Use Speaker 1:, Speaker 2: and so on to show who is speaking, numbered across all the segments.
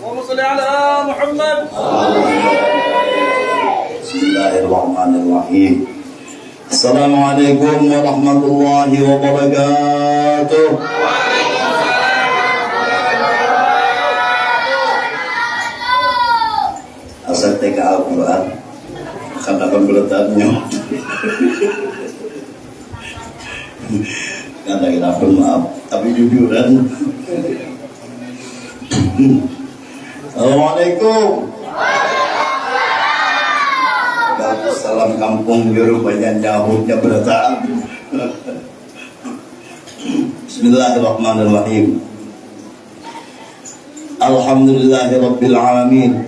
Speaker 1: اللهم صل على محمد.
Speaker 2: Bismillahirrahmanirrahim. Assalamualaikum warahmatullahi wabarakatuh. Asal TK Al-Quran karena pembelatannya karena kita pun maaf tapi jujuran. Assalamualaikum. Salam kampung biru banyak nyahutnya berataan. Bismillahirrahmanirrahim. Alhamdulillahirabbil alamin.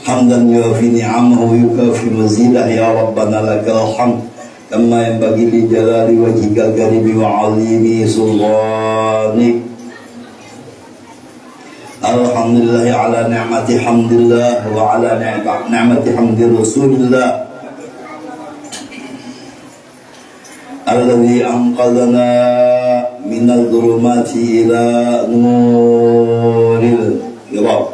Speaker 2: Hamdan yuafi ni'amahu yukafi mazidah ya rabbana lakal hamd kama yanbaghi li jalali wajhikal karimi wa 'azimi sultanik. Alhamdulillah ala ni'mati hamdillah wa ala ni'mati hamdi rasulillah alladhi anqadhana minal dhulumati ila nuril hira.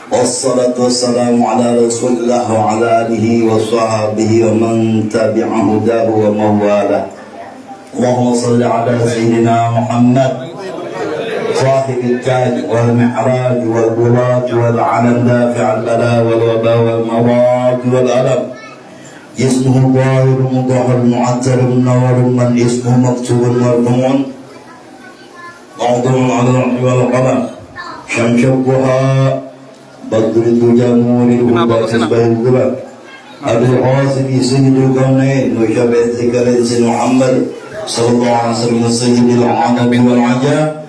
Speaker 2: Wassalatu wassalamu ala rasulillah wa ala alihi wa sahbihi wa man tabi'a hudahu wa mawalah. Allahumma salli ala sayyidina Muhammad صاحب التاج والمعراج والبراج والعلم دافع البلاء والوباء والمرض والألم. اسمه ظاهر مظهر معتر منور من اسمه مكتوب مرفوع موضوع على العرش والقلم شمس الضحى بدر الدجى نور الهدى مصباح الظلام أبي القاسم سيد الكونين وشفيع ذكر محمد صلى الله عليه وسلم سيد العرب والعجم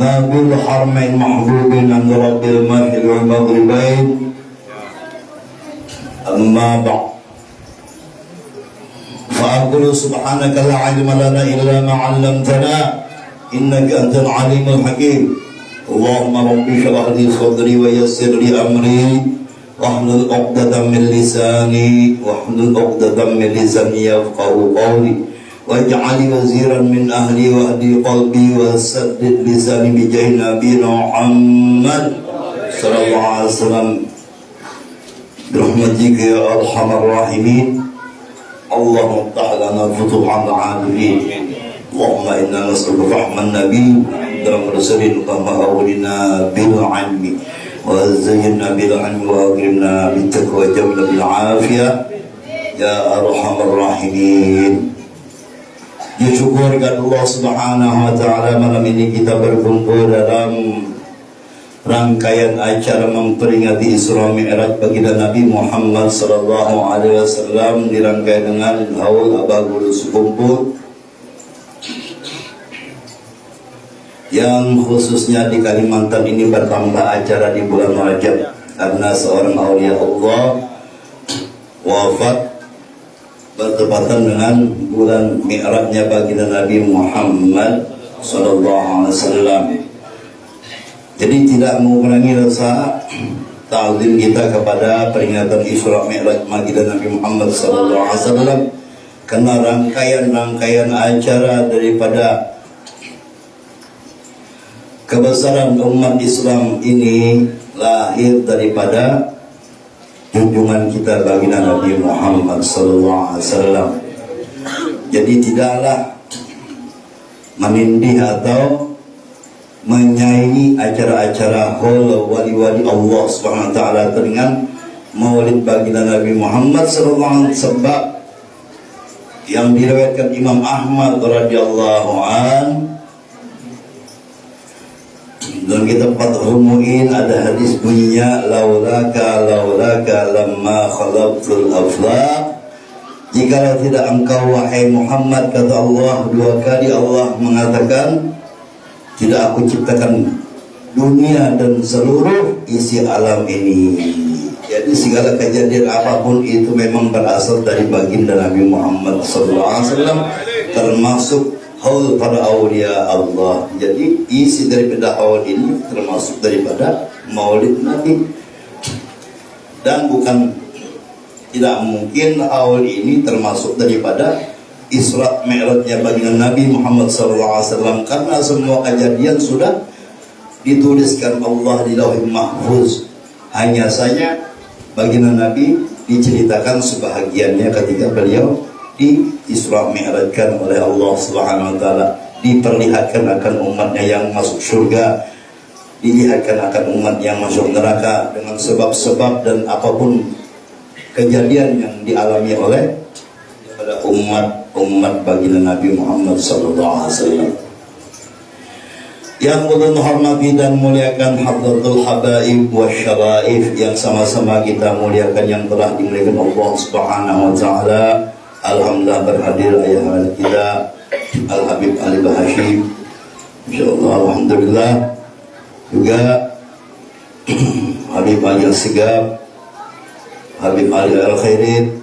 Speaker 2: نبي الحرمين محبوب عند رب المشرق والمغربين. أما بعد فأقول سبحانك لا علم لنا إلا ما علمتنا إنك أنت العليم الحكيم. اللهم رب اشرح لي صدري ويسر لي أمري واحلل عقدة من لساني يفقهوا قولي واجعل وزيرا من أهلي واهدي قلبي وسدد لساني بجاه نبينا محمد صلى الله عليه وسلم برحمتك يا أرحم الراحمين. اللهم افتح لنا فتوح العارفين. اللهم إنا نسألك فهم النبي والمرسلين كما أولنا بالعلم وزينا بالعلم وأكرمنا بالتقوى جملة بالعافية يا أرحم الراحمين. Syukur kepada Allah Subhanahu wa taala, malam ini kita berkumpul dalam rangkaian acara memperingati Isra Mi'raj baginda Nabi Muhammad sallallahu alaihi wasallam, dirangkai dengan haul abagul sekumpul yang khususnya di Kalimantan ini bertambah acara di bulan Rajab karena seorang aulia Allah wafat bertepatan dengan bulan Mi'rajnya baginda Nabi Muhammad sallallahu alaihi wasallam. Jadi tidak mengurangi rasa ta'zim kita kepada peringatan Isra Mi'raj baginda Nabi Muhammad sallallahu alaihi wasallam karena rangkaian acara daripada kebesaran umat Islam ini lahir daripada junjungan kita baginda Nabi Muhammad sallallahu alaihi wasallam. Jadi tidaklah menindih atau menyaingi acara-acara haul wali-wali Allah Subhanahu wa taala dengan maulid baginda Nabi Muhammad sallallahu alaihi wasallam, sebab yang diriwayatkan Imam Ahmad radhiyallahu an dalam kitab Fathul Mu'in ada hadis bunyinya laulaka lamma khalaqtul aflaq, jikalau tidak engkau wahai Muhammad, kata Allah dua kali Allah mengatakan, tidak aku ciptakan dunia dan seluruh isi alam ini. Jadi segala kejadian apapun itu memang berasal dari baginda Nabi Muhammad SAW, termasuk haul para awliya Allah. Jadi isi daripada haul ini termasuk daripada maulid Nabi. Dan bukan tidak mungkin haul ini termasuk daripada Isra Mi'rajnya baginda Nabi Muhammad SAW, karena semua kejadian sudah dituliskan Allah di Lauhul Mahfuz. Hanya saja baginda Nabi diceritakan sebahagiannya ketika beliau di Isra Mi'rajkan oleh Allah Subhanahu wa taala, diperlihatkan akan umatnya yang masuk surga, dilihatkan akan umat yang masuk neraka dengan sebab-sebab dan apapun kejadian yang dialami oleh pada umat baginda Nabi Muhammad sallallahu alaihi wasallam. Yang ulun hormati dan muliakan hadratul habaib wasyaraif, yang sama-sama kita muliakan yang telah dimuliakan Allah Subhanahu wa taala. Alhamdulillah berhadir ayah kita Al Habib Ali Bahashim, insyaallah. Alhamdulillah juga Habib Ali Al-Sigab, Habib Ali Al-Khairid,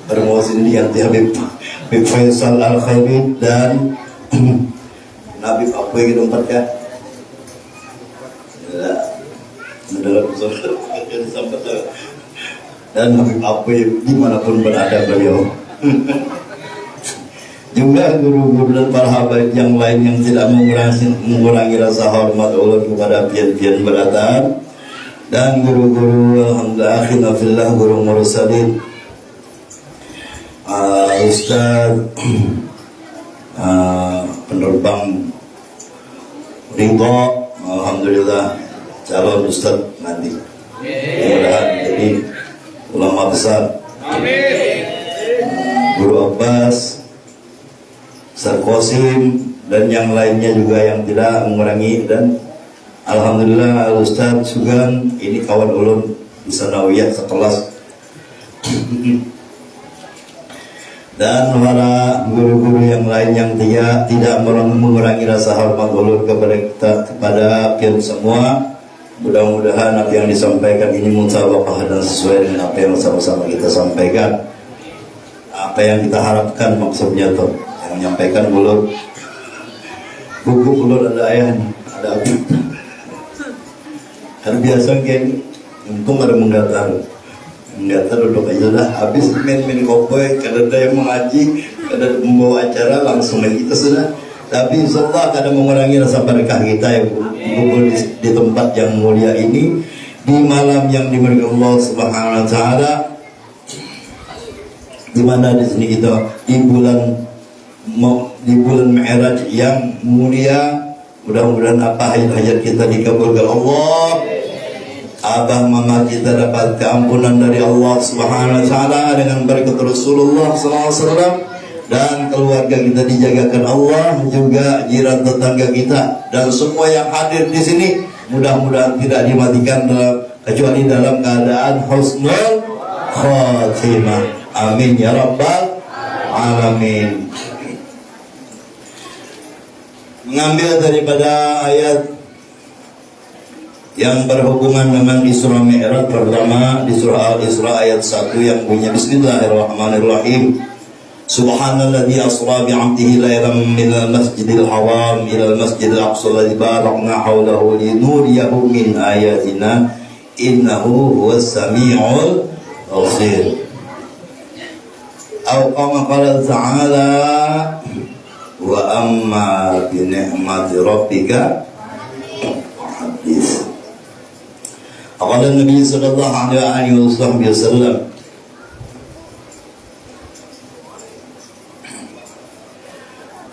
Speaker 2: bermuasin di Habib Faisal Al-Khairid, dan Nabi apa yang tempat ya? Dan Habib apa dimanapun berada beliau. Juga guru-guru dan para habaib yang lain yang tidak mengurangi rasa hormat ulun kepada pian-pian berada, dan guru-guru alhamdulillah akhina fillah, guru mursalin, Ustaz penerbang Ridho, alhamdulillah calon Ustaz nanti mudah-mudahan jadi ulama besar. Amin. Guru Abbas, Ustaz Qasim, dan yang lainnya juga yang tidak mengurangi. Dan alhamdulillah Ustaz Sugan, ini kawan ulun di Sanawiyah sekelas. Dan para guru-guru yang lain yang tidak mengurangi rasa hormat ulun kepada pian semua. Mudah-mudahan apa yang disampaikan ini mutabaqah dan sesuai dengan apa yang sama-sama kita sampaikan. Apa yang kita harapkan maksudnya tuh yang menyampaikan ulun. Buku ulun ada ayah nih, ada apa? Kan biasa kayak untung ada menggatar duduk aja lah, habis main kopoy, kadang ada yang mengaji, kadang membawa acara langsung main kita sudah. Tapi insyaallah kadang mengurangi rasa berkah kita ya kumpul di tempat yang mulia ini, di malam yang diberkahi Allah Subhanahu wa taala, di mana di sini kita di bulan Mi'raj yang mulia. Mudah-mudahan apa hajat kita dikabulkan Allah. Abah mama kita dapat keampunan dari Allah Subhanahu wa taala dengan berkat Rasulullah sallallahu alaihi wasallam, dan keluarga kita dijagakan Allah, juga jiran tetangga kita dan semua yang hadir di sini mudah-mudahan tidak dimatikan kecuali dalam keadaan husnul khatimah. Amin ya rabbal alamin. Mengambil daripada ayat yang berhubungan dengan di surah Mi'raj, pertama di surah Al-Isra ayat 1 yang bunyi Bismillahirrahmanirrahim. Subhanalladzi asra bi'abdihi laylan minal masjidil haram ilal masjidil aqsa alladzi barakna hawlahu linuriyahu min ayatina innahu huwas sami'ul basir. Aw kama qala ta'ala wa amma bi ni'mati rabbika hadits. Qala Nabi sallallahu alaihi wasallam,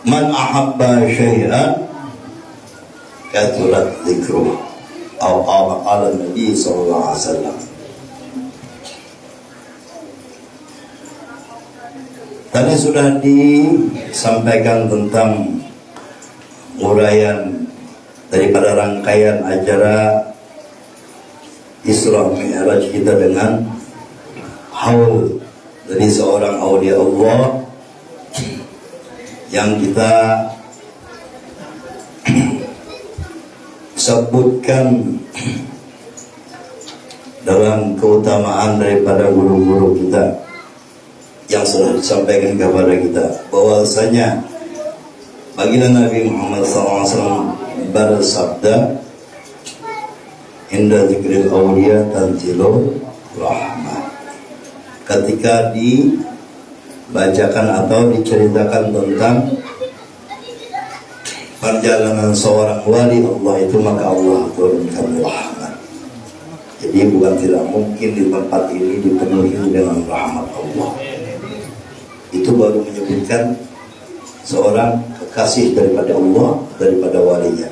Speaker 2: man ahabba syai'an kathurat dzikruh, atau qala Nabi sallallahu alaihi wasallam. Tadi sudah disampaikan tentang uraian daripada rangkaian acara Isra Mi'raj kita dengan haul dari seorang aulia Allah yang kita sebutkan dalam keutamaan daripada guru-guru kita yang sudah disampaikan kepada kita, bahwasanya baginda Nabi Muhammad SAW bersabda, inda zikril awliya tanzilur rahmah. Ketika dibacakan atau diceritakan tentang perjalanan seorang wali Allah itu, maka Allah turunkan rahmat. Jadi bukan tidak mungkin di tempat ini dipenuhi dengan rahmat Allah. Itu baru menyebutkan seorang kekasih daripada Allah, daripada walinya.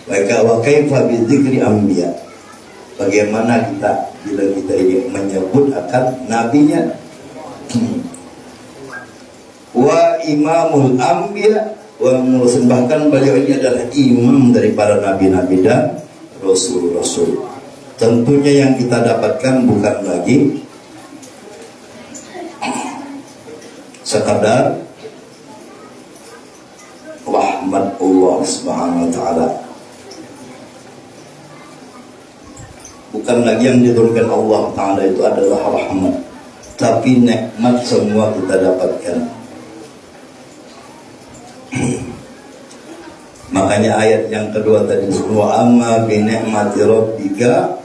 Speaker 2: Maka wa kaifa bi dzikri anbiya. Bagaimana kita bila kita ini menyebut akan nabinya. Wa imamul anbiya, wa bahkan beliau ini adalah imam daripada nabi-nabi dan rasul-rasul. Tentunya yang kita dapatkan bukan lagi sekadar rahmat Allah Subhanahu wa taala. Bukan lagi yang diturunkan Allah taala itu adalah rahmat, tapi nikmat semua kita dapatkan. Makanya ayat yang kedua tadi, wa amma bi ni'mati rabbika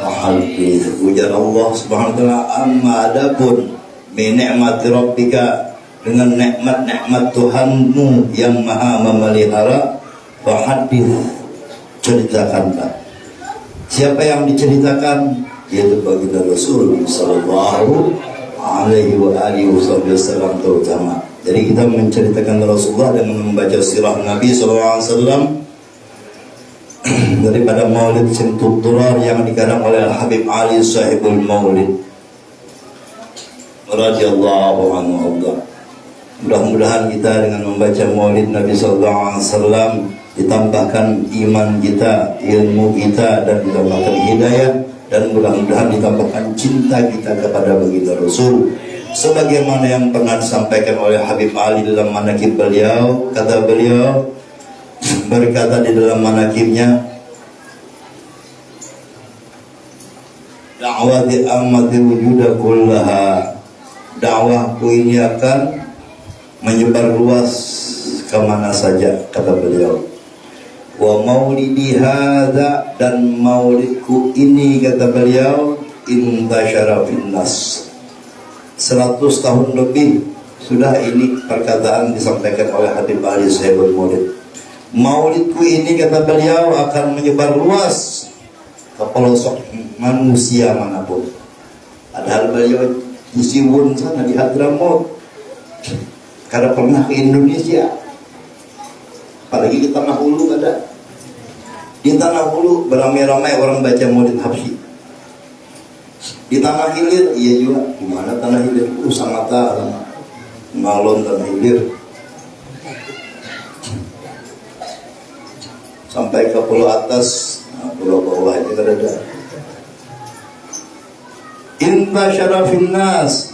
Speaker 2: fahaddits. Ujar Allah Subhanahu wa taala, amma adapun bi ni'mati rabbika, dengan nikmat-nikmat Tuhanmu yang maha memelihara, fahaddits, ceritakanlah. Siapa yang diceritakan? Yaitu baginda Rasul sallallahu alaihi wasallam terutama. Jadi kita menceritakan Rasulullah dengan membaca sirah Nabi sallallahu alaihi wasallam daripada Maulid Simtud Durar yang dikarang oleh Habib Ali Sahibul Maulid radhiyallahu anhu Allah. Mudah-mudahan kita dengan membaca Maulid Nabi sallallahu alaihi wasallam ditambahkan iman kita, ilmu kita, dan ditambahkan hidayah, dan mudah-mudahan ditambahkan cinta kita kepada baginda Rasul, sebagaimana yang pernah disampaikan oleh Habib Ali dalam manaqib beliau. Kata beliau, berkata di dalam manaqibnya, da'wati ammati wujuda kullaha, dakwahku ini akan menyebar luas kemana saja, kata beliau. Wa maulidi hadza, dan maulidku ini, kata beliau, intasyara finnas. 100 tahun lebih sudah ini perkataan disampaikan oleh Habib Ali Sahibul Maulid. Maulidku ini, kata beliau, akan menyebar luas ke pelosok manusia manapun. Padahal beliau di Siwun sana, di Hadramaut, karena pernah ke Indonesia, apalagi di Tanah Hulu ada. Di Tanah Hulu beramai-ramai orang baca Maulid Habsyi. Di Tanah Hilir, iya juga. Di mana Tanah Hilir? Samata, Ngalon, Tanah Hilir. Sampai ke pulau atas, pulau bawah itu kan ada. Inta syarafin nas,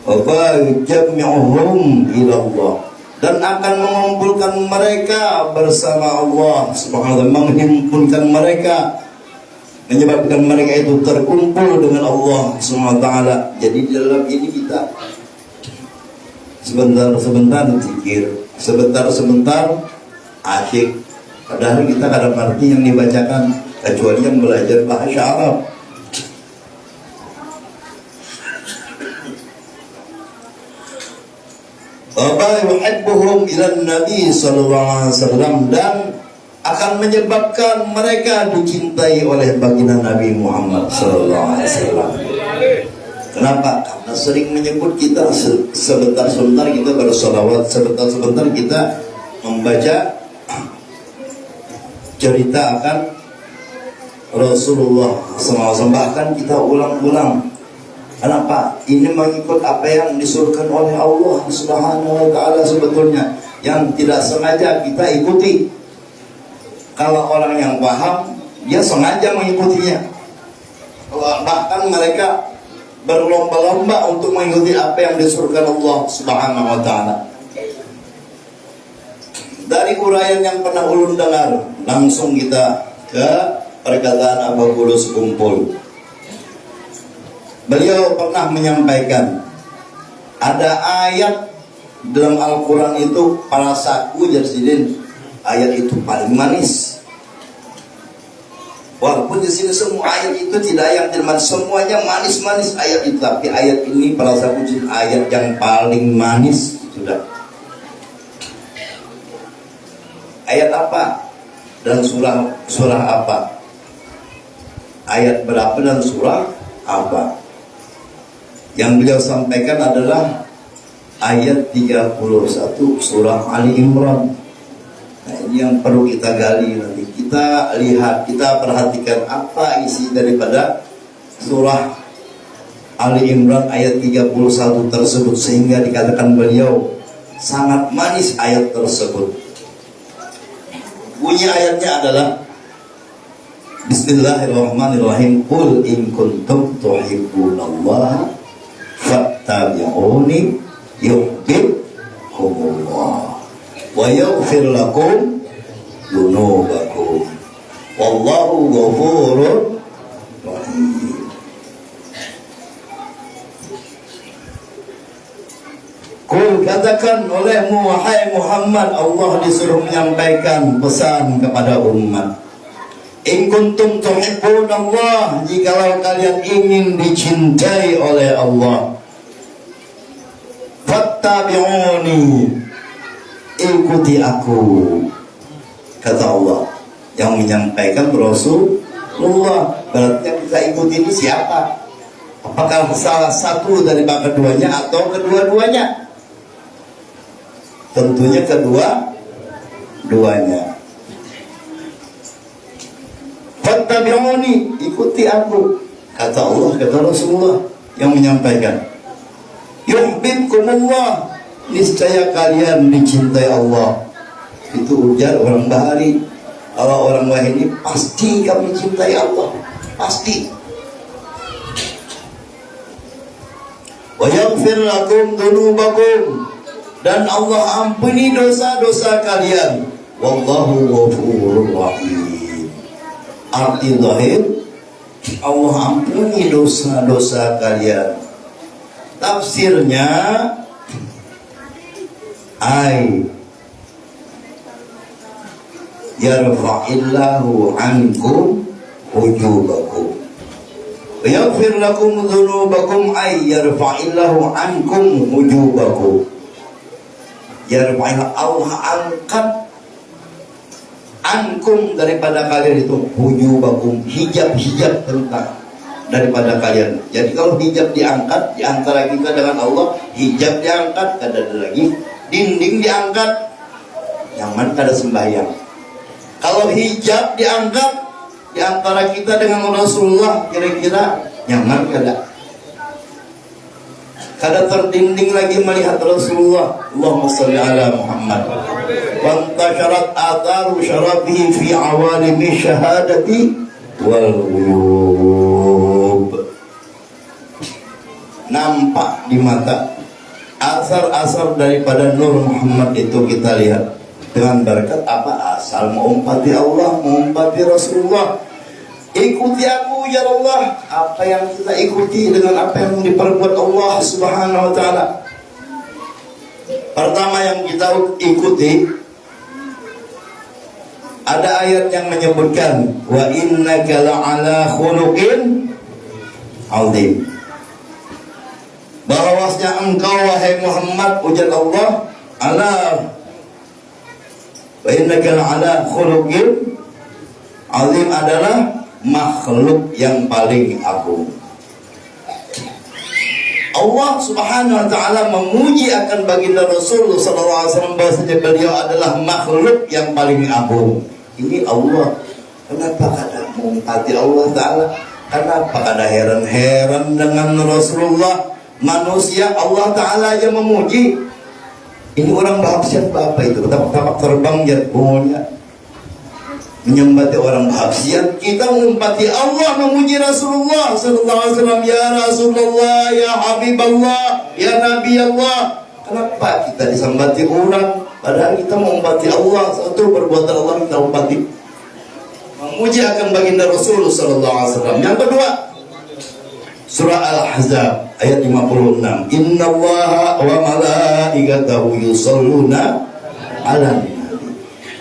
Speaker 2: wa yujammi'uhum ila Allah, dan akan mengumpulkan mereka bersama Allah Subhanahu wa taala, menghimpunkan mereka, menyebabkan mereka itu terkumpul dengan Allah Subhanahu wa taala. Jadi di dalam ini kita sebentar-sebentar zikir, sebentar-sebentar asyik, padahal kita kadang arti yang dibacakan, kecuali yang belajar bahasa Arab. Wa yuhibbuhum ila Nabi sallallahu alaihi wasallam, dan akan menyebabkan mereka dicintai oleh baginda Nabi Muhammad sallallahu alaihi wasallam. Kenapa? Karena sering menyebut kita, sebentar-sebentar kita bersolawat, sebentar-sebentar kita membaca cerita akan Rasulullah SAW, bahkan kita ulang-ulang. Kenapa? Ini mengikut apa yang disuruhkan oleh Allah Subhanahu wa taala sebetulnya, yang tidak sengaja kita ikuti. Kalau orang yang paham, dia sengaja mengikutinya. Bahkan mereka berlomba-lomba untuk mengikuti apa yang disuruhkan Allah Subhanahu wa taala. Dari uraian yang pernah ulun dengar, langsung kita ke perkataan Abu Qudus Kumpul. Beliau pernah menyampaikan, ada ayat dalam Al-Quran itu, para saku jarsidin, ayat itu paling manis. Walaupun di sini semua ayat itu tidak yang manis, semuanya manis-manis ayat itu, tapi ayat ini para saku jarsidin ayat yang paling manis sudah. ayat apa dan surah apa, ayat berapa dan surah apa. Yang beliau sampaikan adalah ayat 31 surah Ali Imran. Nah, ini yang perlu kita gali nanti. Kita lihat, kita perhatikan apa isi daripada surah Ali Imran ayat 31 tersebut, sehingga dikatakan beliau sangat manis ayat tersebut. Bunyi ayatnya adalah Bismillahirrahmanirrahim. Qul in kuntum tuhibbunallaha fattabi'uni yuhibbukumullah wa yaghfir lakum dzunubakum wallahu ghafurur rahim. Qul, katakan olehmu wahai Muhammad, Allah disuruh menyampaikan pesan kepada umat. In kuntum tuhibbunallah, jikalau kalian ingin dicintai oleh Allah, fattabi'uni, ikuti aku. Kata Allah, yang menyampaikan Rasulullah. Berarti yang kita ikuti ini siapa? Apakah salah satu dari keduanya atau kedua-duanya? Tentunya kedua-duanya. Fattabi'uni, ikuti aku. Kata Allah, kata Rasulullah yang menyampaikan. Yuhibbukumullah, niscaya kalian dicintai Allah. Itu ujar orang Bahari. Kalau orang Wahini, pasti kami cintai Allah, pasti. Wa yaghfir lakum dzunubakum, dan Allah ampuni dosa-dosa kalian. Wallahu ghafurur rahim. Arti zahir, Allah ampuni dosa-dosa kalian. Tafsirnya, yarfa'illahu ankum wujubakum wa yaghfir lakum dzunubakum, yarfa'illahu ankum wujubakum. Yarfa'illahu, Allah angkat ankum, daripada kalian itu, wujubakum, hijab-hijab tentang daripada kalian. Jadi kalau hijab diangkat di antara kita dengan Allah, hijab diangkat, ada lagi dinding diangkat, nyaman kada sembahyang. Kalau hijab diangkat di antara kita dengan Rasulullah, kira-kira nyaman kada? Kada terdinding lagi melihat Rasulullah. Allahumma shalli ala Muhammad. Wantasharat atharu syarabihi fi awalimi syahadati wal ghuyub. Nampak di mata asar-asar daripada Nur Muhammad itu kita lihat. Dengan berkat apa? Asal mengumpati Allah, mengumpati Rasulullah. Ikuti aku ya Allah. Apa yang kita ikuti dengan apa yang diperbuat Allah Subhanahu wa ta'ala. Pertama yang kita ikuti, ada ayat yang menyebutkan wa innaka la'ala khuluqin azim, bahwasanya engkau wahai Muhammad, ujar Allah, ala wa innaka la'ala khuluqin azim, adalah makhluk yang paling agung. Allah Subhanahu wa ta'ala memuji akan baginda Rasulullah sallallahu alaihi wasallam bahwasanya beliau adalah makhluk yang paling agung. Ini Allah. Kenapa kada mengumpati Allah Ta'ala? Kenapa kada heran-heran dengan Rasulullah? Manusia Allah Ta'ala aja memuji. Ini orang bahasiat apa itu? Tapak terbang jatuhnya menyembati orang bahasiat. Kita mengumpati Allah, memuji Rasulullah sallallahu alaihi wasallam. Ya Rasulullah, ya Habiballah, ya Nabi Allah. Kenapa kita disembati orang? Padahal kita mengumpati Allah. Satu perbuatan Allah kita umpati, memuji akan baginda Rasulullah sallallahu alaihi wasallam. Yang kedua, surah Al-Ahzab ayat 56. Innallaha wa malaikatahu yusholluna 'alan nabi.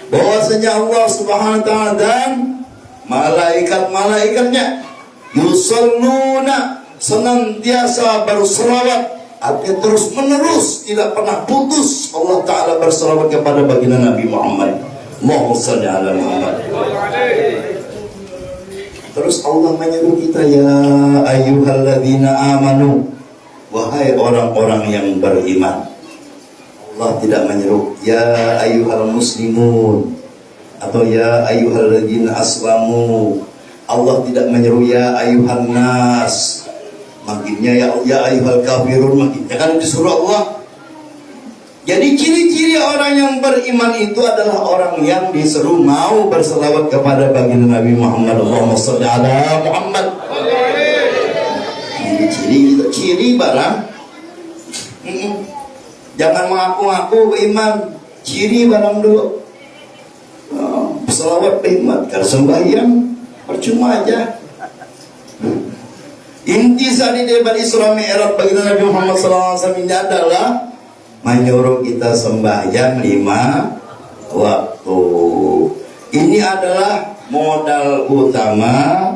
Speaker 2: Bahwasanya Allah Subhanahu wa ta'ala dan malaikat-malaikatnya yusholluna, senantiasa berselawat, artinya terus menerus, tidak pernah putus Allah Ta'ala berselawat kepada baginda Nabi Muhammad Allahumma shalli ala Muhammad. Terus Allah menyuruh kita, ya ayyuhalladzina amanu, wahai orang-orang yang beriman. Allah tidak menyuruh ya ayyuhal muslimun atau ya ayyuhalladzina aslamu. Allah tidak menyuruh ya ayyuhan nas. Makinnya ya ayyuhal kafirun, makinnya kan disuruh Allah. Jadi ciri-ciri orang yang beriman itu adalah orang yang disuruh mau berselawat kepada baginda Nabi Muhammad. Allahumma shalli ala Muhammad. Ini ciri barang. Jangan mengaku-ngaku beriman. Ciri barang dulu. Berselawat beriman. Karena sembahyang percuma aja. Inti sari daripada Isra Mi'raj baginda Nabi Muhammad SAW ini adalah menyuruh kita sembahyang 5 waktu. Ini adalah modal utama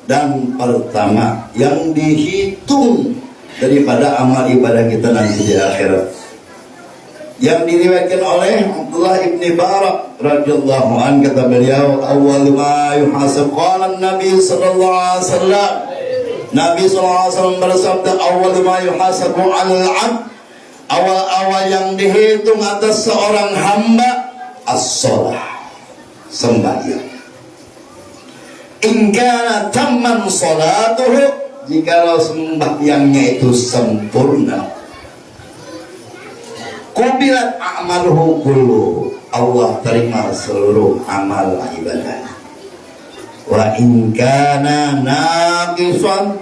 Speaker 2: dan pertama yang dihitung daripada amal ibadah kita nanti di akhirat. Yang diriwayatkan oleh Abdullah ibn Barak radhiyallahu anhu, kata beliau, awal ma yuhasab, qala Nabi sallallahu alaihi wasallam, Nabi sallallahu alaihi wasallam bersabda, awal ma yuhasabu al-'abd, awal-awal yang dihitung atas seorang hamba as-shalah, sembahyang. In kana tamman salatuhu, jikalau sembahyangnya itu sempurna, qubilat a'maluhu kulluhu, Allah terima seluruh amal ibadahnya. Wa in kana naqisan,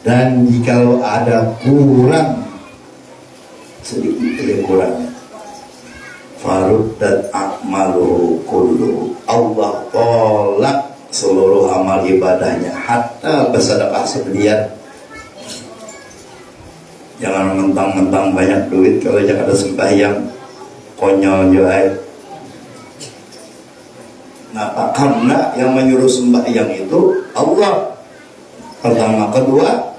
Speaker 2: dan jikalau ada kurang sedikit kurang, faruddat a'maluhu kulluhu, Allah tolak seluruh amal ibadahnya, hatta bersedekah semedian. Jangan mentang-mentang banyak duit kalau jangan ada sembahyang, konyol juga. Nah, karena yang menyuruh sembahyang itu Allah pertama. Kedua,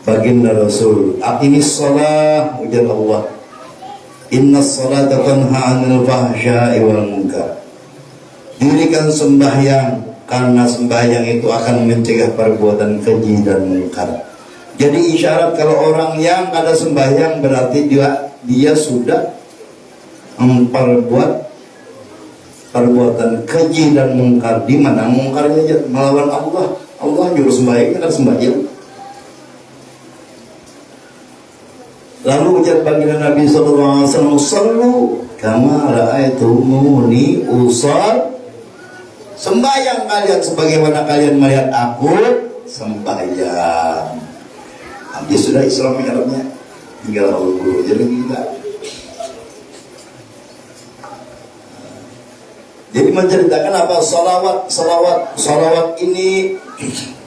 Speaker 2: baginda Rasul, aqimis shalah, ujar Allah, innas salata tanha 'anil fahsya'i wal munkar. Dirikan sembahyang, karena sembahyang itu akan mencegah perbuatan keji dan munkar. Jadi isyarat kalau orang yang ada sembahyang berarti dia sudah memperbuat perbuatan keji dan munkar. Di mana mungkarnya? Melawan Allah. Allah nyuruh sembahyang, kan sembahyang. Lalu ujar baginda Nabi sallallahu alaihi wasallam, "Shallu kama ra'aitumuni usall." Sembahyang kalian sebagaimana kalian melihat aku sembahyang. Habis sudah Isra Mi'rajnya, tinggal guru jadi kita. Jadi menceritakan apa? Salawat ini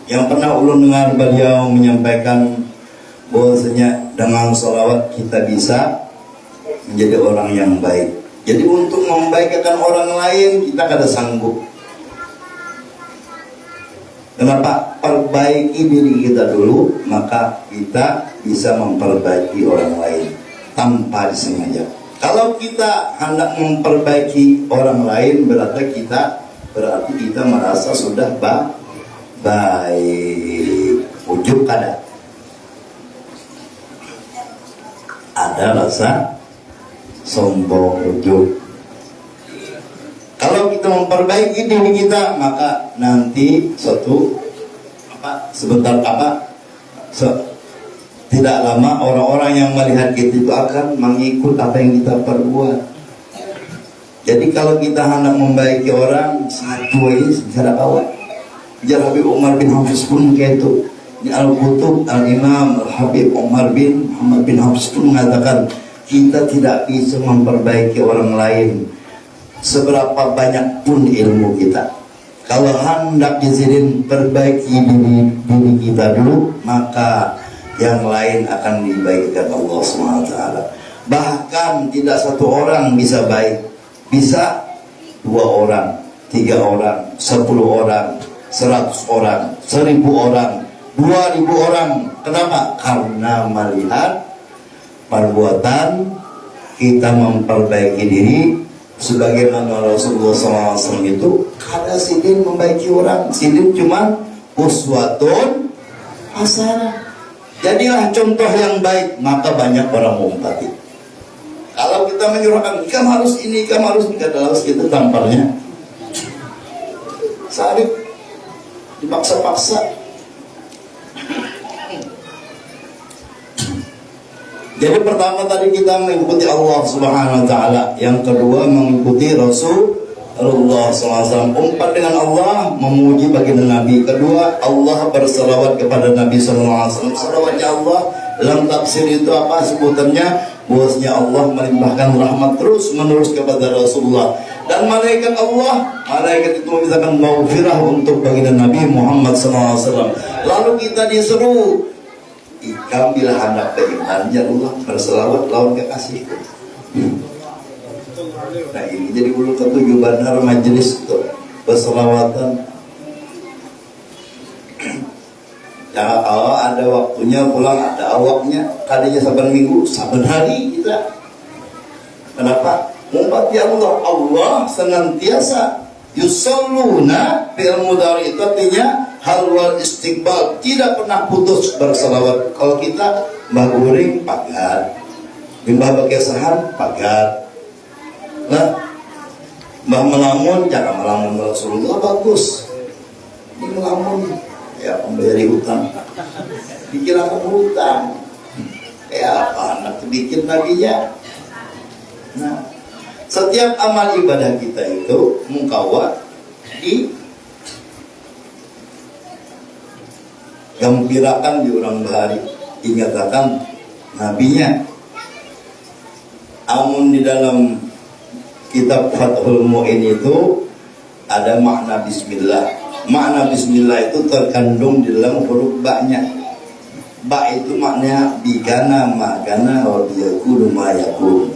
Speaker 2: yang pernah ulun dengar beliau menyampaikan bahwasanya dengan salawat kita bisa menjadi orang yang baik. Jadi untuk membaikkan orang lain kita kada sanggup. Kenapa? Perbaiki diri kita dulu, maka kita bisa memperbaiki orang lain tanpa disengaja. Kalau kita hendak memperbaiki orang lain, berarti kita merasa sudah baik. Ujub kada. Ada rasa sombong, ujub. Kalau kita memperbaiki diri kita, maka nanti tidak lama orang-orang yang melihat kita itu akan mengikut apa yang kita perbuat. Jadi kalau kita hendak membaiki orang, satu ini tidak kawat. Biar Habib Umar bin Hafiz pun kayak itu. Di Al-Qutub Al-Imam Habib Umar bin Muhammad bin Hafiz pun mengatakan, kita tidak bisa memperbaiki orang lain seberapa banyak pun ilmu kita. Kalau hendak izinin perbaiki diri kita dulu, maka yang lain akan dibaikkan Allah SWT. Bahkan tidak satu orang bisa baik, bisa 2 orang, 3 orang, 10 orang, 100 orang, 1000 orang, 2000 orang. Kenapa? Karena melihat perbuatan kita memperbaiki diri, sebagaimana Rasulullah SAW itu ada sidin membaiki orang, sidin cuma uswatun hasanah. Jadilah contoh yang baik, maka banyak orang mengumpati. Kalau kita menyuruhkan, kamu harus ini, kamu harus ini, kata harus kita tampaknya salib, dipaksa-paksa. Jadi pertama tadi kita mengikuti Allah Subhanahu Wa Taala, yang kedua mengikuti Rasulullah SAW. Empat dengan Allah, memuji baginda Nabi. Kedua, Allah berselawat kepada Nabi SAW. Selawatnya Allah dalam tafsir itu apa sebutannya? Bahwasanya Allah melimpahkan rahmat terus menerus kepada Rasulullah. Dan malaikat Allah, malaikat itu memintakan maghfirah untuk baginda Nabi Muhammad SAW. Lalu kita disuruh, ikambil hendak beriman, ya Allah berselawat lawan kekasihku. Nah ini jadi ulu ketujuh bandar majelis berselawatan. Ya kalau ada waktunya pulang, ada awaknya, tadinya saban minggu, saban hari kita. Kenapa? Umat ya Allah, Allah senantiasa yusalluna fi'il mudhari itu artinya hal wal istiqbal, tidak pernah putus berselawat. Kalau kita mbah guring pagar, mbah pakai saham pagar, nah mbah melamun jangan melamun Rasulullah bagus. Ini melamun ya pemberi hutang, dikira hutang ya apa anak bikin nabinya. Nah setiap amal ibadah kita itu mungkawa di gembirakan di orang bahari, ingatakan nabinya. Amun di dalam kitab Fathul Mu'in itu ada makna bismillah. Makna bismillah itu terkandung di dalam huruf ba-nya. Ba itu maknanya bigana magana wa biyakunu ma yakun.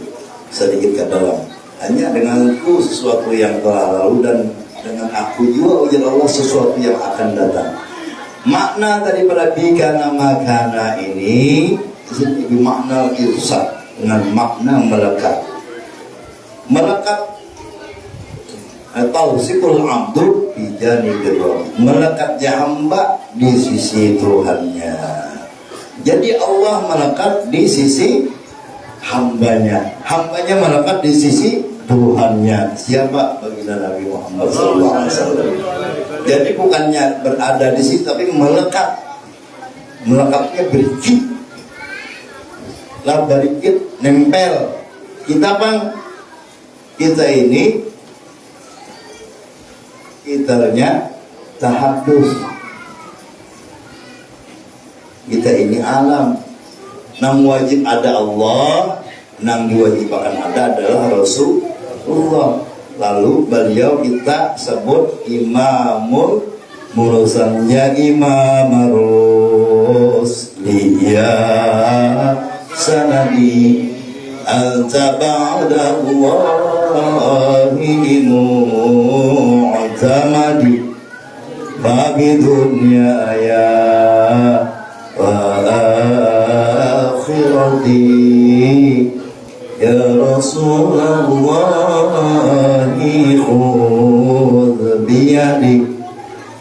Speaker 2: Sedikit ke dalam. Hanya denganku sesuatu yang telah lalu, dan dengan aku juga ujar Allah sesuatu yang akan datang. Makna daripada bigana magana ini disebut makna irsa, dengan makna melekat. Melekat atau siful abdu bijanibil rabb, melekatnya hamba di sisi Tuhannya. Jadi Allah melekat di sisi hambanya, hambanya melekat di sisi Tuhannya. Siapa? Baginda Nabi Muhammad SAW. Jadi bukannya berada di situ, tapi melekat. Melekatnya berikit, lah berikit nempel. Kita bang, kita ini kitanya tahadus. Kita ini alam. Nang wajib ada Allah, nang diwajibkan ada adalah Rasulullah. Lalu beliau kita sebut imamul mursalnya, imam rusliya sanadi anta ba'dallahi mu'tamadi bagi dunia ya wa akhirati ya Rasulullah khudh biyadi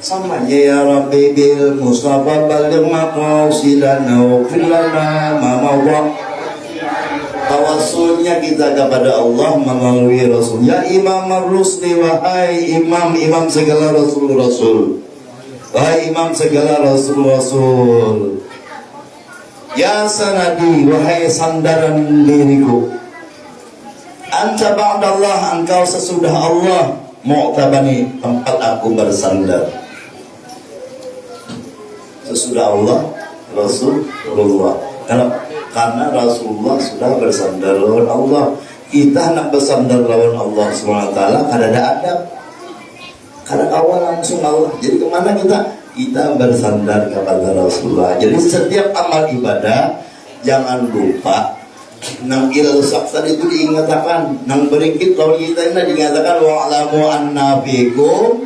Speaker 2: sama ya Rabbi bil Mustafa baligh maqasidana wa fil lana ma mawwa. Tawassulnya kita kepada Allah melalui Rasul. Ya Imam Ar-Rusli, wahai imam segala Rasul. Wahai imam segala Rasul. Ya sanadi, wahai sandaran diriku. Anta ba'dallah, engkau sesudah Allah. Mu'tabani, tempat aku bersandar. Sesudah Allah, Rasulullah. Karena Rasulullah sudah bersandar lawan Allah. Kita nak bersandar lawan Allah SWT, kada ada adab, kada awal langsung Allah. Jadi kemana kita? Kita bersandar kepada Rasulullah. Jadi setiap amal ibadah jangan lupa. Nang ilal saksan itu diingatkan, nang berikit lawan kita ini diingatkan wa'lamu anna fikum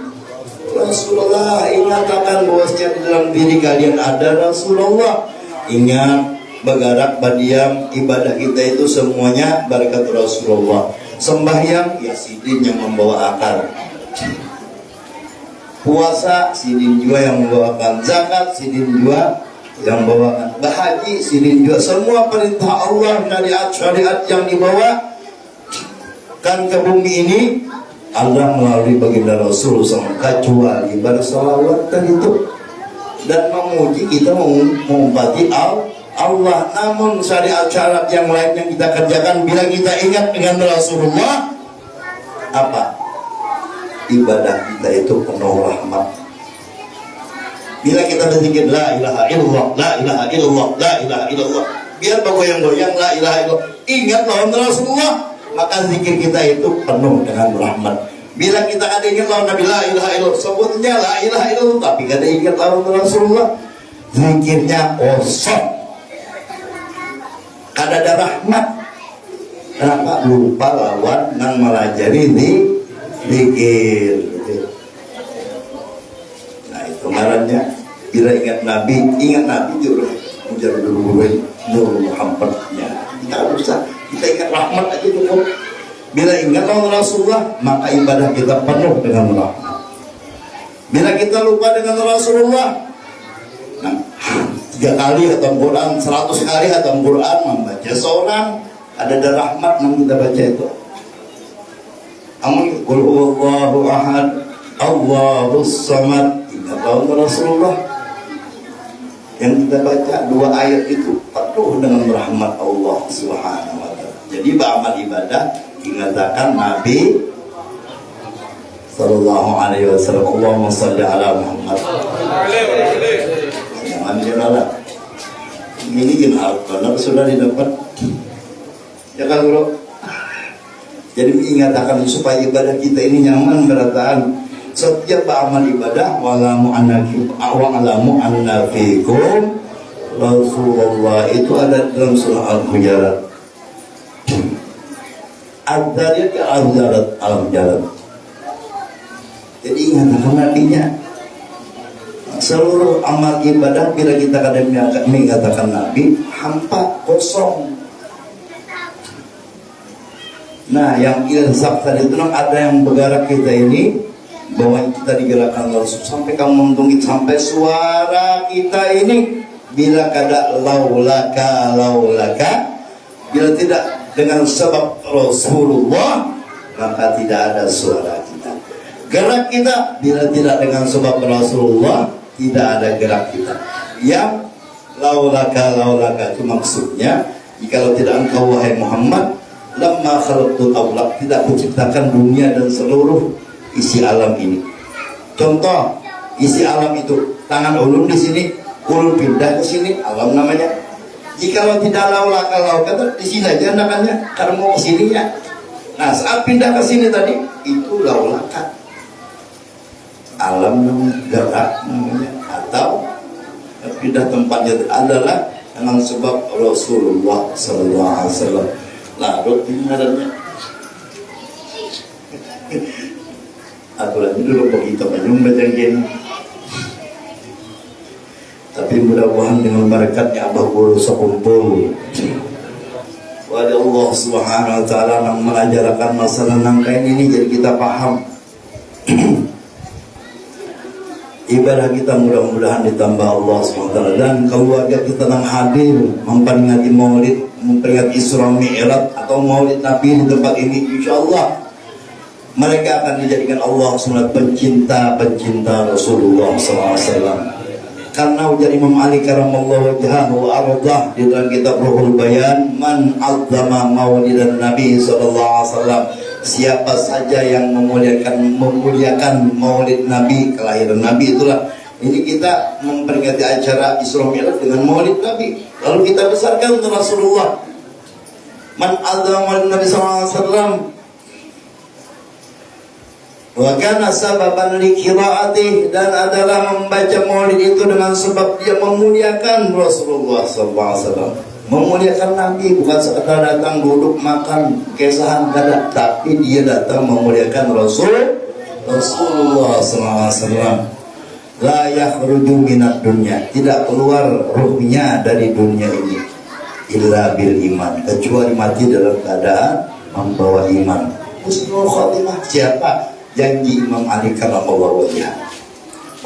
Speaker 2: Rasulullah. Ingatkan bahwasanya di dalam diri kalian ada Rasulullah. Ingat, bergerak, berdiam, ibadah kita itu semuanya berkat Rasulullah. Sembahyang, ya sidin yang membawa akal. Puasa, sidin juga yang membawakan. Zakat, sidin juga yang membawakan. Berhaji, sidin juga. Semua perintah Allah, syariat yang dibawa kan ke bumi ini, Allah melalui baginda Rasul SAW, kecuali bersalawat dan itu dan memuji, kita mengumpati Allah. Namun syariat-syariat yang lain yang kita kerjakan, bila kita ingat dengan Rasulullah, apa? Ibadah kita itu penuh rahmat. Bila kita berzikir la ilaha illallah, la ilaha illallah, la ilaha illallah, biar bergoyang-goyang la ilaha illallah, ingat lawan Rasulullah, maka zikir kita itu penuh dengan rahmat. Bila kita ada ingat lawan Nabi la ilaha illallah, sebutnya la ilaha illallah, tapi kada ingat lawan Rasulullah, zikirnya kosong, kada ada rahmat. Kenapa? Lupa lawan nang melajari zikir. Nah itu ngarannya, bila ingat Nabi juga ujar dulu Nur Muhammad ya. Kita usah, kita ingat rahmat aja cukup. Bila ingat Rasulullah, maka ibadah kita penuh dengan rahmat. Bila kita lupa dengan Rasulullah, nah, 3 kali atau Quran, 100 kali atau Quran membaca seorang, ada rahmat yang kita baca itu. Amun qul huwallahu ahad, Allahus samad, ingat Rasulullah. Yang kita baca 2 ayat itu penuh dengan rahmat Allah Subhanahu wa taala. Jadi beramal ibadah dikatakan Nabi sallallahu alaihi wasallam, Allahumma shalli ala Muhammad. Jangan jelas. Ini gimana kalau sudah didapat? Ya kan bro? Jadi ingatakan supaya ibadah kita ini nyaman berataan. Setiap amal ibadah wa'alamu anna fikum Rasulullah, itu ada dalam surah Al-Hujurat. Ad-Dariyat ke Al-Hujurat. Jadi ingatakan nabinya. Seluruh amal ibadah bila kita kadang mengatakan Nabi, hampa, kosong. Nah, yang ilsaf tadi itu ada yang bergerak kita ini, bahwa kita digerakkan Rasul sampai kamu mentunggit, sampai suara kita ini bila kada laulaka, bila tidak dengan sebab Rasulullah, maka tidak ada suara kita. Gerak kita bila tidak dengan sebab Rasulullah, tidak ada gerak kita. Yang laulaka itu maksudnya, jikalau tidak engkau wahai Muhammad, lamma khalaqtul awlaq, tidak kuciptakan dunia dan seluruh isi alam ini. Contoh, isi alam itu tangan ulun di sini, ulun pindah ke sini, alam namanya. Jikalau tidak laulaka di sini aja namanya, karena mau ke sininya. Nah, saat pindah ke sini tadi, itu laulaka. Alam namanya, gerak namanya, atau pindah tempatnya adalah dengan sebab Rasulullah sallallahu alaihi wasallam. Lah, roti ngarannya. Aku lagi dulu begitu menyumbat yang gini. Tapi mudah-mudahan dengan berkatnya Abah Guru sekumpul. Wali Allah Subhanahu wa taala yang mengajarkan masalah nangkain ini, jadi kita paham. Ibadah kita mudah-mudahan ditambah Allah SWT, dan keluarga kita yang hadir memperingati maulid, memperingati Isra Mi'raj atau maulid Nabi di tempat ini, insyaallah mereka akan dijadikan Allah SWT pencinta Rasulullah SAW. Karena ujar Imam Ali karamallahu wajhahu wa ardah di dalam kitab Ruhul Bayan, man azzama maulidan Nabi SAW, siapa saja yang memuliakan maulid Nabi, kelahiran Nabi, itulah ini kita memperingati acara Isra Mi'raj dengan maulid Nabi, lalu kita besarkan untuk Rasulullah. Man azzama maulid Nabi SAW wa kana sababan li qiraatih, dan adalah membaca maulid itu dengan sebab dia memuliakan Rasulullah SAW, memuliakan Nabi, bukan sekadar datang duduk makan kesahan kada, tapi dia datang memuliakan Rasulullah SAW. La yakhruju minad dunya, tidak keluar ruhnya dari dunia ini illa bil iman, kecuali mati dalam keadaan membawa iman. Husnul khatimah siapa? Janji Imam Ali karramallahu wajhah.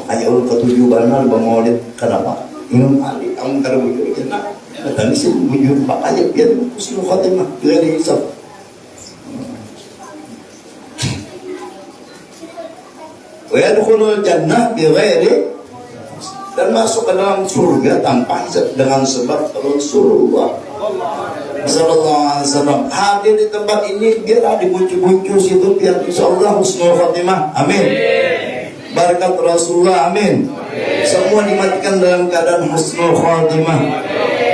Speaker 2: Makanya ulun ketujuh benar bermaulid. Kenapa? Imam Ali angkar wujud jannah. Datang sih wujud makanya biar husnul khatimah biar hisab. Wa yadkhulul jannah bighairi, dan masuk ke dalam surga tanpa hisab dengan sebab Rasulullah sallallahu alaihi wasallam hadir di tempat ini biar dibucu-bucu situ biar insyaallah husnul khatimah. Amin. Berkat Rasulullah. Amin. Semua dimatikan dalam keadaan husnul khatimah.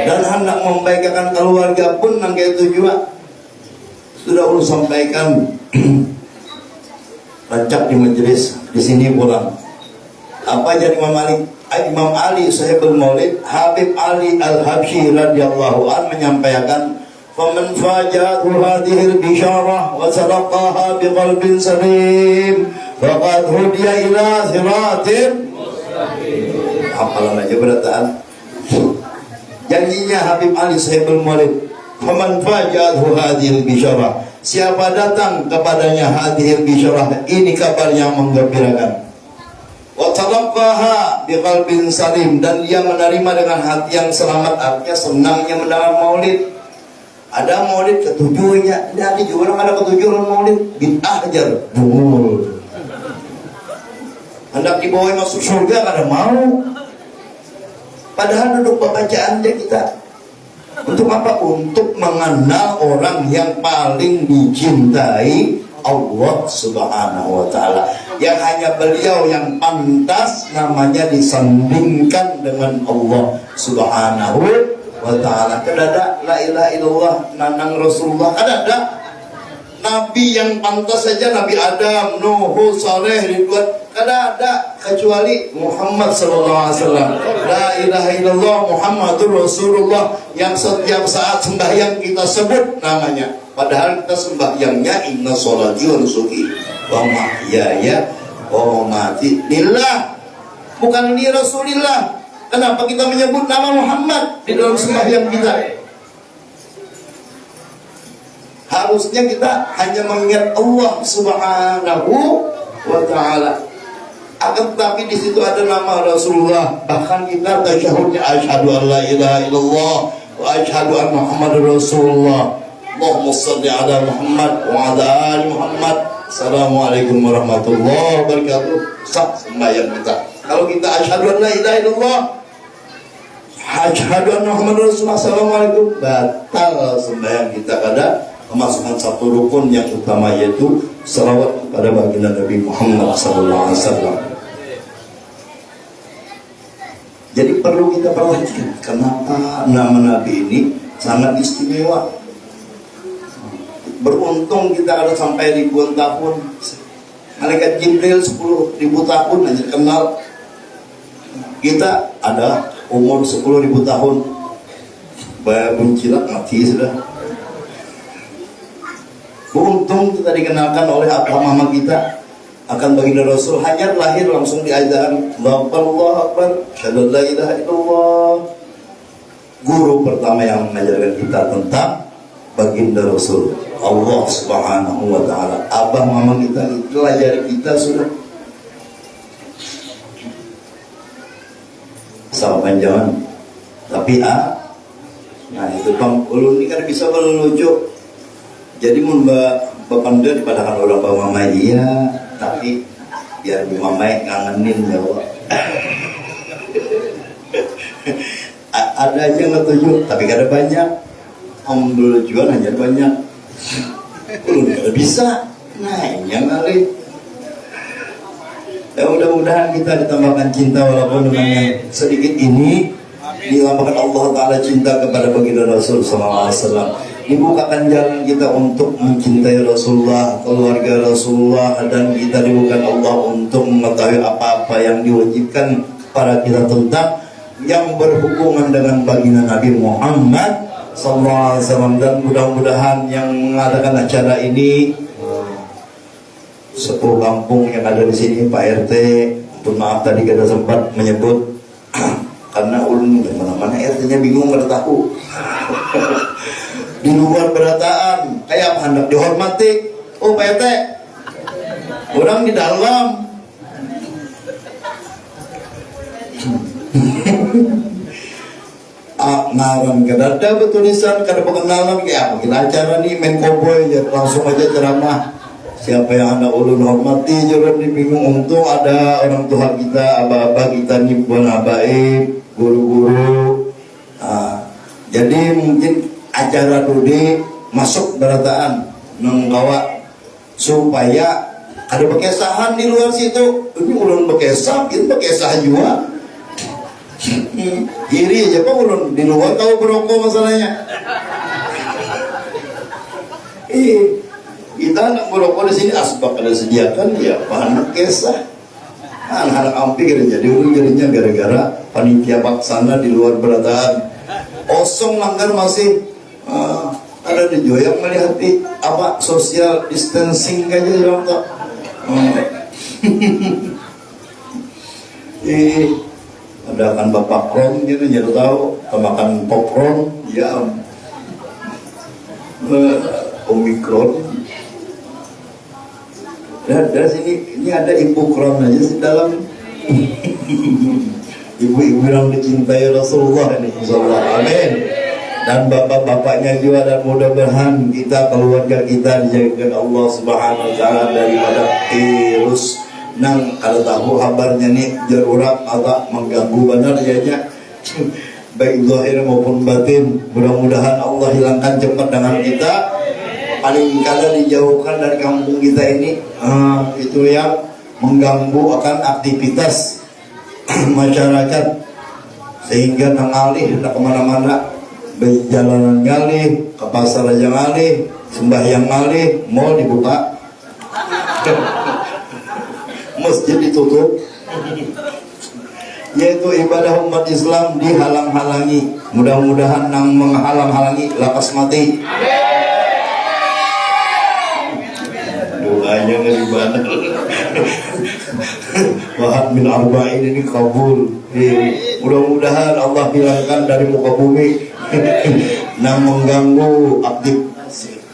Speaker 2: Dan hendak membaikkan keluarga pun nangga itu juga sudah ulun sampaikan. Rancak di majelis di sini pulang. Apa jadi Imam Ali? Imam Ali Sahibul Maulid Habib Ali Al-Habsyi radhiyallahu an menyampaikan, "Faman faja'athu hadhihi al-bisyarah wa talaqaha biqalbin salim faqad hudiya ila siratin mustaqim." Hafalan aja berataan. Janjinya Habib Ali Sahibul Maulid, "Faman faja'athu hadhihi al-bisyarah." Siapa datang kepadanya hadhihi al-bisyarah, ini kabar yang menggembirakan. Wa talaqaha biqalbin salim, dan dia menerima dengan hati yang selamat. Artinya senangnya mendengar maulid. Ada maulid ketujuhnya, ada juga orang ada ketujuh maulid bid'ah ajar dul. Hendak dibawa masuk surga kada mau. Padahal duduk bacaan dia kita. Untuk apa? Untuk mengenal orang yang paling dicintai Allah subhanahu wa ta'ala, yang hanya beliau yang pantas namanya disandingkan dengan Allah subhanahu wa ta'ala. Kadada la ilaha illallah nanang Rasulullah, kadada Nabi yang pantas saja Nabi Adam, Nuh, Saleh, Ridwan, kadada kecuali Muhammad sallallahu alaihi wasallam. La ilaha illallah Muhammadur Rasulullah, yang setiap saat sembahyang kita sebut namanya. Padahal kita sembahyangnya inna sholati wa nusuki wa mahyaya wa mamati lillah, bukan li Rasulillah. Kenapa kita menyebut nama Muhammad di dalam sembahyang kita? Harusnya kita hanya mengingat Allah subhanahu wa ta'ala. Akan tetapi di situ ada nama Rasulullah. Bahkan kita tasyahudnya asyhadu an la ilaha illallah wa asyhadu anna Muhammadar Rasulullah. Allahumma shalli ala Muhammad wa ala ali Muhammad. Assalamualaikum warahmatullahi wabarakatuh. Sah sembahyang kita. Kalau kita asyhadu an la ilaha illallah, asyhadu anna Muhammadar Rasulullah, assalamualaikum, batal sembahyang kita. Kada memasukkan satu rukun yang utama, yaitu salawat kepada baginda Nabi Muhammad sallallahu alaihi wasallam. Jadi perlu kita perhatikan kenapa nama Nabi ini sangat istimewa. Beruntung kita kalau sampai ribuan tahun. Malaikat Jibril 10.000 tahun aja kenal. Kita ada umur 10.000 tahun. Bayar mencilat mati sudah. Beruntung kita dikenalkan oleh abah mama kita akan baginda Rasul. Hanya lahir langsung diajarkan Allahu Akbar, syahadu la ilaha illallah. Guru pertama yang mengajarkan kita tentang baginda Rasul, Allah subhanahu wa ta'ala. Abah mama kita pelajari kita sudah. Sama panjangan. Tapi nah itu bang ulun ini kan bisa berlucu. Jadi mun bapanda dipadakan orang bawa mama dia, tapi biar mama ngangenin ya Allah. Ada aja nggak tujuh, tapi gak ada banyak. Om juga hanya banyak. Belum gak bisa. Nah yang kali. Ya mudah-mudahan kita ditambahkan cinta walaupun dengan yang sedikit ini. Dilambangkan Allah Ta'ala cinta kepada baginda Rasul sallallahu alaihi wasallam. Dibukakan jalan kita untuk mencintai Rasulullah, keluarga Rasulullah, dan kita dibukakan Allah untuk mengetahui apa-apa yang diwajibkan para kita tentang yang berhubungan dengan baginda Nabi Muhammad sallallahu alaihi wasallam. Dan mudah-mudahan yang mengadakan acara ini sepuh kampung yang ada di sini, Pak RT, maaf tadi kita sempat menyebut karena ulun di mana-mana RT-nya bingung, nggak tahu. di luar berataan kayak hendak dihormati. Oh PT orang di dalam ngaran kadada betulisan kada pengenalan kayak apa kita acara nih main cowboy ya langsung aja ceramah siapa yang anda ulun hormati jangan dibingung. Untung ada orang tua kita aba-aba kita nih buan abaib guru-guru. Jadi mungkin acara dudi masuk berataan nengkawa supaya ada bekesahan di luar situ. Ini ulun bekesah, kita bekesah juga. Iri aja pak ulun di luar tahu berokok masalahnya. Kita anak berokok di sini asbak ada sediakan ya bahan bekesah. Anak-anak ampir jadi ulun jadinya gara-gara panitia paksana di luar berataan. Kosong langgar masih ada di joyang melihat apa social distancing aja yang tak. Ada kan bapak kron gitu jadi tahu makan popcorn ya omikron. Ada sini ini ada ibu kron aja di dalam. Ibu-ibu yang dicintai Rasulullah ini, insyaallah, amin. Dan bapak-bapaknya juga, dan mudah-mudahan kita keluarga kita dijaga Allah Subhanahu Wa Taala daripada virus. Nang kalau tahu kabarnya nih jarurat atau mengganggu benar ya baik zahir maupun batin. Mudah-mudahan Allah hilangkan cepat dengan kita. Paling kada dijauhkan dari kampung kita ini itu yang mengganggu akan aktivitas masyarakat sehingga nangalih hendak kemana-mana, berjalanan ngalih, ke pasar aja ngalih, sembahyang ngalih, mall dibuka, masjid ditutup, yaitu ibadah umat Islam dihalang-halangi. Mudah-mudahan nang menghalang-halangi lakas mati. Doanya ngeribadah. Wahab min arba'in ini kabul. Mudah-mudahan Allah hilangkan dari muka bumi yang mengganggu aktif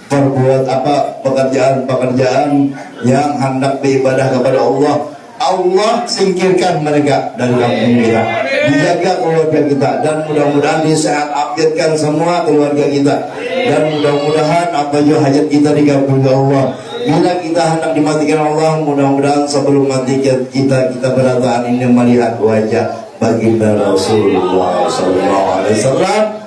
Speaker 2: perbuat apa pekerjaan-pekerjaan yang hendak beribadah kepada Allah. Allah singkirkan mereka dari kampung kita, dijaga keluarga kita, dan mudah-mudahan disehat afiatkan semua keluarga kita, dan mudah-mudahan apa juga hajat kita dikabulkan Allah. Bila kita hendak dimatikan Allah, mudah-mudahan sebelum mati kita berataan ini melihat wajah baginda Rasulullah SAW.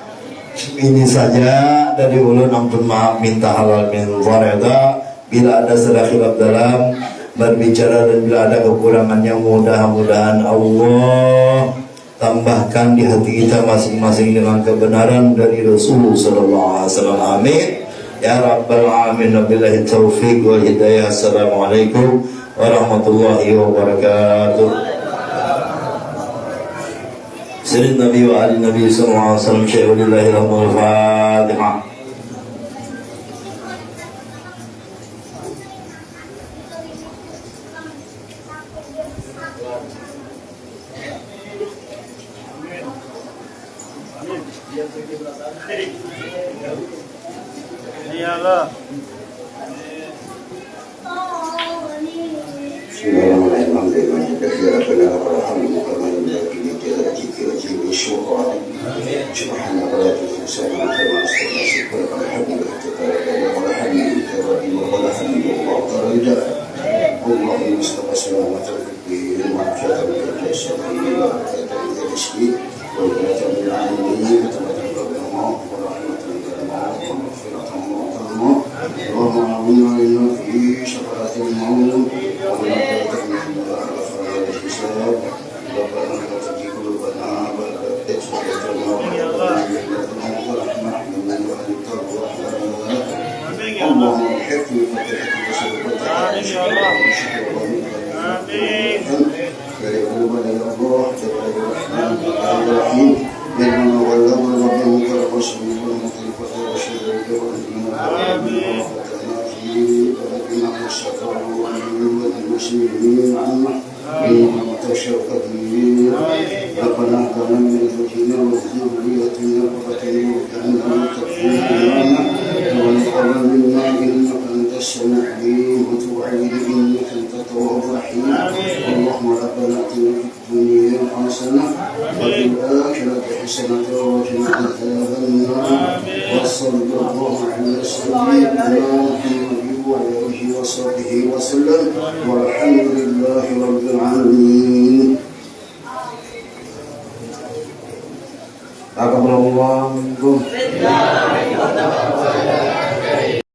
Speaker 2: Ini saja dari ulun, ampun maaf, minta halal min farida. Bila ada salah khilaf dalam berbicara dan bila ada kekurangannya, mudah-mudahan Allah tambahkan di hati kita masing-masing dengan kebenaran dari Rasulullah SAW. Amin ya rabbal alamin. Wabillahi taufiq wal hidayah. Assalamualaikum warahmatullahi wabarakatuh. Sayyidin Nabi wa ali Nabi sallallahu alaihi wasallam. Syai'ulillahi rahmul Fatihah.
Speaker 1: Iyalah.
Speaker 3: إنك تشاء قدير ربنا هب لنا من أزواجنا وذريتنا قرة أعين واجعلنا للمتقين إماما تقبل منا إنك أنت السميع العليم وتب علينا إنك أنت التواب الرحيم اللهم ربنا آتنا في الدنيا حسنة وفي الآخرة حسنة وقنا عذاب النار وصلى الله على سيدنا محمد وعلى آله وصحبه وسلم والحمد لله رب العالمين. Taqabbalallahu